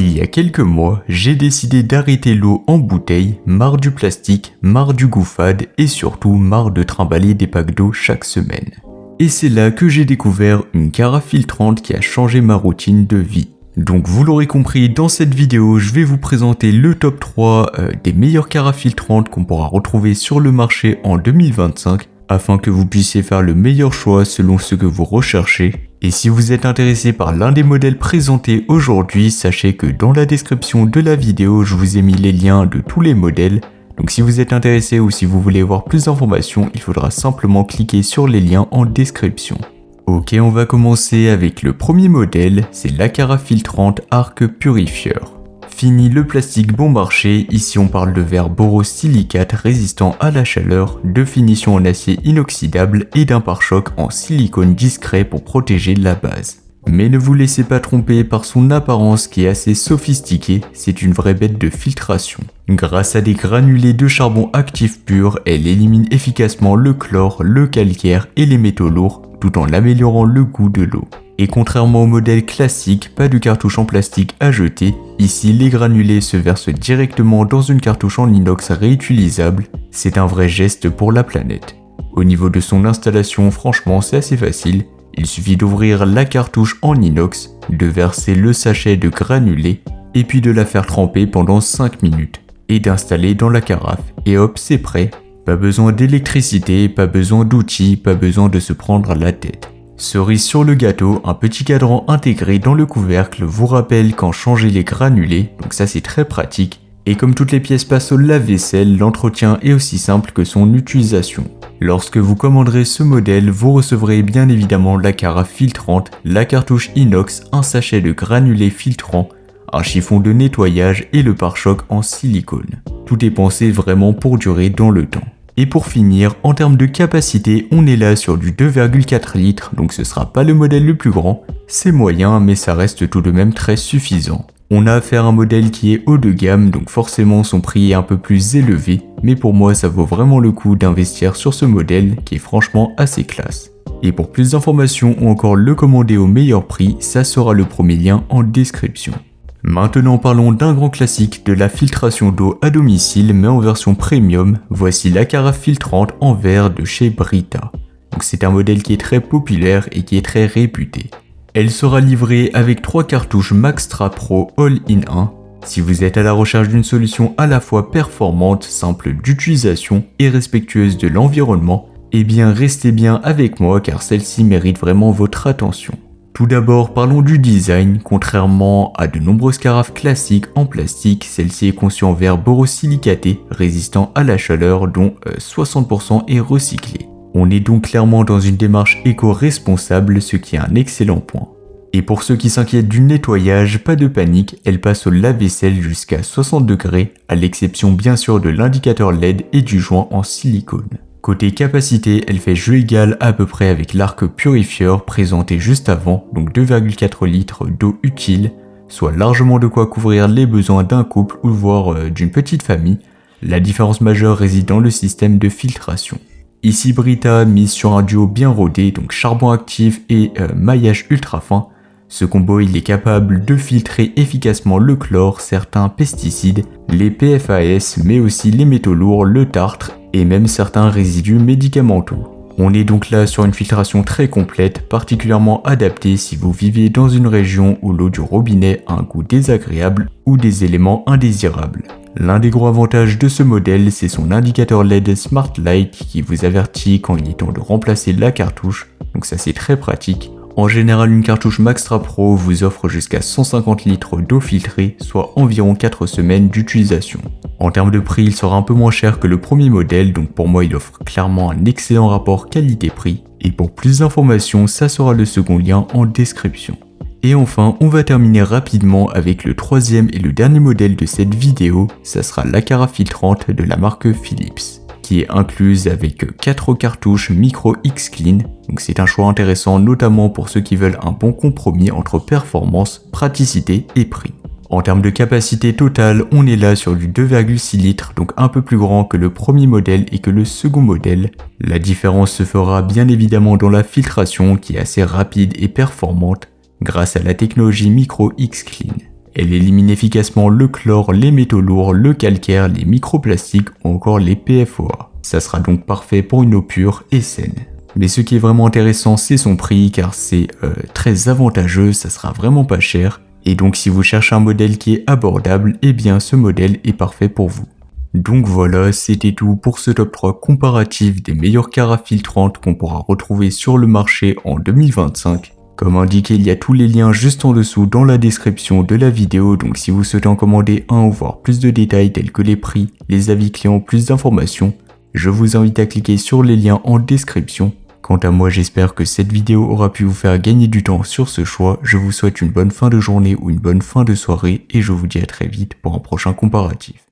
Il y a quelques mois, j'ai décidé d'arrêter l'eau en bouteille, marre du plastique, marre du goût fade et surtout marre de trimballer des packs d'eau chaque semaine. Et c'est là que j'ai découvert une carafe filtrante qui a changé ma routine de vie. Donc vous l'aurez compris, dans cette vidéo, je vais vous présenter le top 3 des meilleures carafes filtrantes qu'on pourra retrouver sur le marché en 2025 afin que vous puissiez faire le meilleur choix selon ce que vous recherchez. Et si vous êtes intéressé par l'un des modèles présentés aujourd'hui, sachez que dans la description de la vidéo, je vous ai mis les liens de tous les modèles. Donc si vous êtes intéressé ou si vous voulez voir plus d'informations, il faudra simplement cliquer sur les liens en description. Ok, on va commencer avec le premier modèle, c'est la carafe filtrante Arc Purifier. Fini le plastique bon marché, ici on parle de verre borosilicate résistant à la chaleur, de finition en acier inoxydable et d'un pare-choc en silicone discret pour protéger la base. Mais ne vous laissez pas tromper par son apparence qui est assez sophistiquée, c'est une vraie bête de filtration. Grâce à des granulés de charbon actif pur, elle élimine efficacement le chlore, le calcaire et les métaux lourds, tout en améliorant le goût de l'eau. Et contrairement au modèle classique, pas de cartouche en plastique à jeter, ici les granulés se versent directement dans une cartouche en inox réutilisable, c'est un vrai geste pour la planète. Au niveau de son installation, franchement c'est assez facile, il suffit d'ouvrir la cartouche en inox, de verser le sachet de granulés, et puis de la faire tremper pendant 5 minutes, et d'installer dans la carafe, et hop c'est prêt. Pas besoin d'électricité, pas besoin d'outils, pas besoin de se prendre la tête. Cerise sur le gâteau, un petit cadran intégré dans le couvercle vous rappelle quand changer les granulés, donc ça c'est très pratique. Et comme toutes les pièces passent au lave-vaisselle, l'entretien est aussi simple que son utilisation. Lorsque vous commanderez ce modèle, vous recevrez bien évidemment la carafe filtrante, la cartouche inox, un sachet de granulés filtrants, un chiffon de nettoyage et le pare-choc en silicone. Tout est pensé vraiment pour durer dans le temps. Et pour finir, en termes de capacité, on est là sur du 2,4 litres, donc ce sera pas le modèle le plus grand, c'est moyen mais ça reste tout de même très suffisant. On a affaire à un modèle qui est haut de gamme, donc forcément son prix est un peu plus élevé, mais pour moi ça vaut vraiment le coup d'investir sur ce modèle qui est franchement assez classe. Et pour plus d'informations ou encore le commander au meilleur prix, ça sera le premier lien en description. Maintenant parlons d'un grand classique de la filtration d'eau à domicile mais en version premium, voici la carafe filtrante en verre de chez Brita. Donc c'est un modèle qui est très populaire et qui est très réputé. Elle sera livrée avec 3 cartouches Maxtra Pro All-in-1. Si vous êtes à la recherche d'une solution à la fois performante, simple d'utilisation et respectueuse de l'environnement, eh bien restez bien avec moi car celle-ci mérite vraiment votre attention. Tout d'abord, parlons du design. Contrairement à de nombreuses carafes classiques en plastique, celle-ci est conçue en verre borosilicaté, résistant à la chaleur, dont 60% est recyclé. On est donc clairement dans une démarche éco-responsable, ce qui est un excellent point. Et pour ceux qui s'inquiètent du nettoyage, pas de panique, elle passe au lave-vaisselle jusqu'à 60 degrés, à l'exception bien sûr de l'indicateur LED et du joint en silicone. Côté capacité, elle fait jeu égal à peu près avec l'Arc Purifier présenté juste avant, donc 2,4 litres d'eau utile, soit largement de quoi couvrir les besoins d'un couple ou voire d'une petite famille. La différence majeure réside dans le système de filtration. Ici Brita mise sur un duo bien rodé, donc charbon actif et maillage ultra fin. Ce combo il est capable de filtrer efficacement le chlore, certains pesticides, les PFAS mais aussi les métaux lourds, le tartre et même certains résidus médicamenteux. On est donc là sur une filtration très complète, particulièrement adaptée si vous vivez dans une région où l'eau du robinet a un goût désagréable ou des éléments indésirables. L'un des gros avantages de ce modèle, c'est son indicateur LED Smart Light qui vous avertit quand il est temps de remplacer la cartouche, donc ça c'est très pratique. En général, une cartouche Maxtra Pro vous offre jusqu'à 150 litres d'eau filtrée, soit environ 4 semaines d'utilisation. En termes de prix, il sera un peu moins cher que le premier modèle, donc pour moi il offre clairement un excellent rapport qualité-prix. Et pour plus d'informations, ça sera le second lien en description. Et enfin, on va terminer rapidement avec le troisième et le dernier modèle de cette vidéo, ça sera la carafe filtrante de la marque Philips, qui est incluse avec 4 cartouches Micro X Clean, donc c'est un choix intéressant notamment pour ceux qui veulent un bon compromis entre performance, praticité et prix. En termes de capacité totale, on est là sur du 2,6 litres, donc un peu plus grand que le premier modèle et que le second modèle. La différence se fera bien évidemment dans la filtration qui est assez rapide et performante grâce à la technologie Micro X Clean. Elle élimine efficacement le chlore, les métaux lourds, le calcaire, les microplastiques ou encore les PFOA. Ça sera donc parfait pour une eau pure et saine. Mais ce qui est vraiment intéressant, c'est son prix car c'est très avantageux, ça sera vraiment pas cher. Et donc si vous cherchez un modèle qui est abordable, eh bien ce modèle est parfait pour vous. Donc voilà, c'était tout pour ce top 3 comparatif des meilleures carafes filtrantes qu'on pourra retrouver sur le marché en 2025. Comme indiqué, il y a tous les liens juste en dessous dans la description de la vidéo, donc si vous souhaitez en commander un ou voir plus de détails tels que les prix, les avis clients, plus d'informations, je vous invite à cliquer sur les liens en description. Quant à moi, j'espère que cette vidéo aura pu vous faire gagner du temps sur ce choix. Je vous souhaite une bonne fin de journée ou une bonne fin de soirée et je vous dis à très vite pour un prochain comparatif.